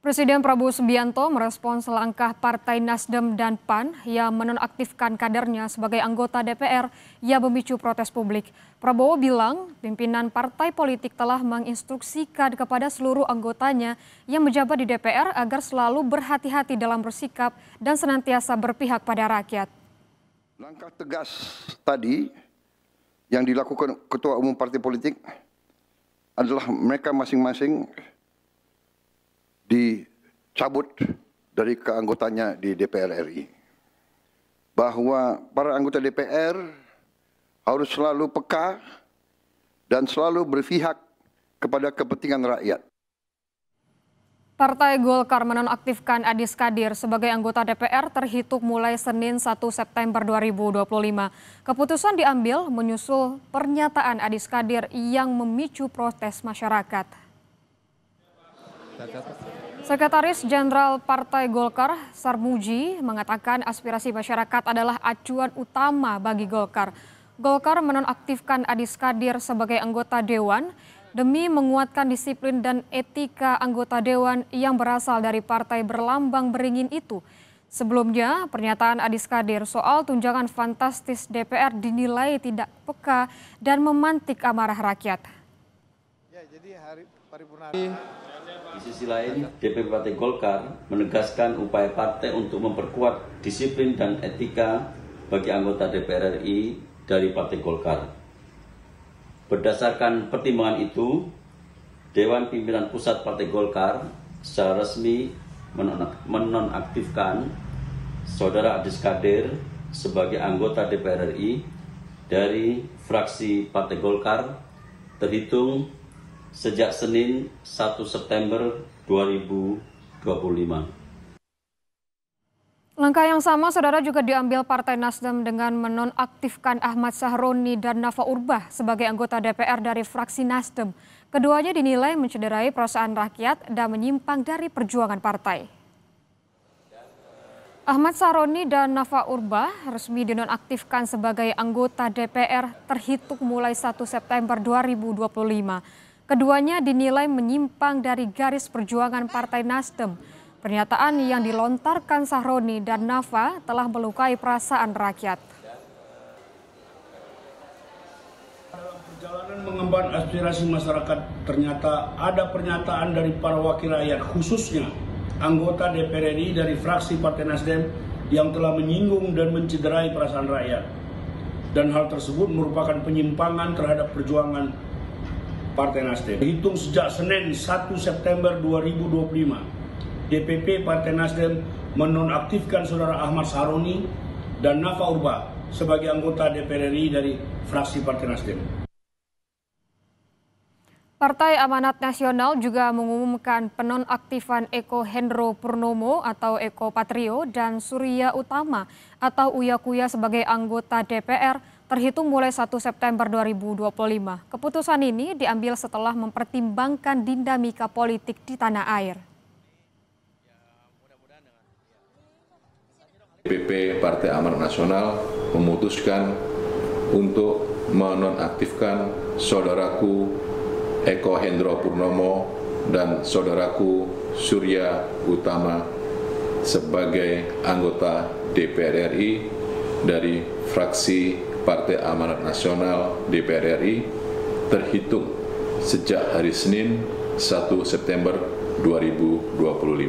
Presiden Prabowo Subianto merespons langkah Partai Nasdem dan PAN yang menonaktifkan kadernya sebagai anggota DPR yang memicu protes publik. Prabowo bilang pimpinan partai politik telah menginstruksikan kepada seluruh anggotanya yang menjabat di DPR agar selalu berhati-hati dalam bersikap dan senantiasa berpihak pada rakyat. Langkah tegas tadi yang dilakukan ketua umum partai politik adalah mereka masing-masing dicabut dari keanggotaannya di DPR RI. Bahwa para anggota DPR harus selalu peka dan selalu berpihak kepada kepentingan rakyat. Partai Golkar menonaktifkan Adi Skadir sebagai anggota DPR terhitung mulai Senin 1 September 2025. Keputusan diambil menyusul pernyataan Adi Skadir yang memicu protes masyarakat. Sekretaris Jenderal Partai Golkar, Sarmuji, mengatakan aspirasi masyarakat adalah acuan utama bagi Golkar. Golkar menonaktifkan Adi Skadir sebagai anggota Dewan demi menguatkan disiplin dan etika anggota Dewan yang berasal dari partai berlambang beringin itu. Sebelumnya, pernyataan Adi Skadir soal tunjangan fantastis DPR dinilai tidak peka dan memantik amarah rakyat. Ya, jadi hari paripurna. Di sisi lain, DPP Partai Golkar menegaskan upaya partai untuk memperkuat disiplin dan etika bagi anggota DPR RI dari Partai Golkar. Berdasarkan pertimbangan itu, Dewan Pimpinan Pusat Partai Golkar secara resmi menonaktifkan Saudara Adi Skadir sebagai anggota DPR RI dari fraksi Partai Golkar terhitung sejak Senin 1 September 2025. Langkah yang sama, saudara, juga diambil Partai Nasdem dengan menonaktifkan Ahmad Sahroni dan Nafa Urbach sebagai anggota DPR dari fraksi Nasdem. Keduanya dinilai mencederai perasaan rakyat dan menyimpang dari perjuangan partai. Ahmad Sahroni dan Nafa Urbach resmi dinonaktifkan sebagai anggota DPR terhitung mulai 1 September 2025. Keduanya dinilai menyimpang dari garis perjuangan Partai Nasdem. Pernyataan yang dilontarkan Sahroni dan Nafa telah melukai perasaan rakyat. Dalam perjalanan mengemban aspirasi masyarakat, ternyata ada pernyataan dari para wakil rakyat, khususnya anggota DPR RI dari fraksi Partai Nasdem yang telah menyinggung dan mencederai perasaan rakyat. Dan hal tersebut merupakan penyimpangan terhadap perjuangan Partai Nasdem. Dihitung sejak Senin 1 September 2025, DPP Partai Nasdem menonaktifkan Saudara Ahmad Sahroni dan Nafa Urbach sebagai anggota DPR RI dari fraksi Partai Nasdem. Partai Amanat Nasional juga mengumumkan penonaktifan Eko Hendro Purnomo atau Eko Patrio dan Surya Utama atau Uya Kuya sebagai anggota DPR terhitung mulai 1 September 2025. Keputusan ini diambil setelah mempertimbangkan dinamika politik di tanah air. DPP Partai Amanat Nasional memutuskan untuk menonaktifkan saudaraku Eko Hendro Purnomo dan saudaraku Surya Utama sebagai anggota DPR RI dari fraksi Partai Amanat Nasional DPR RI terhitung sejak hari Senin 1 September 2025.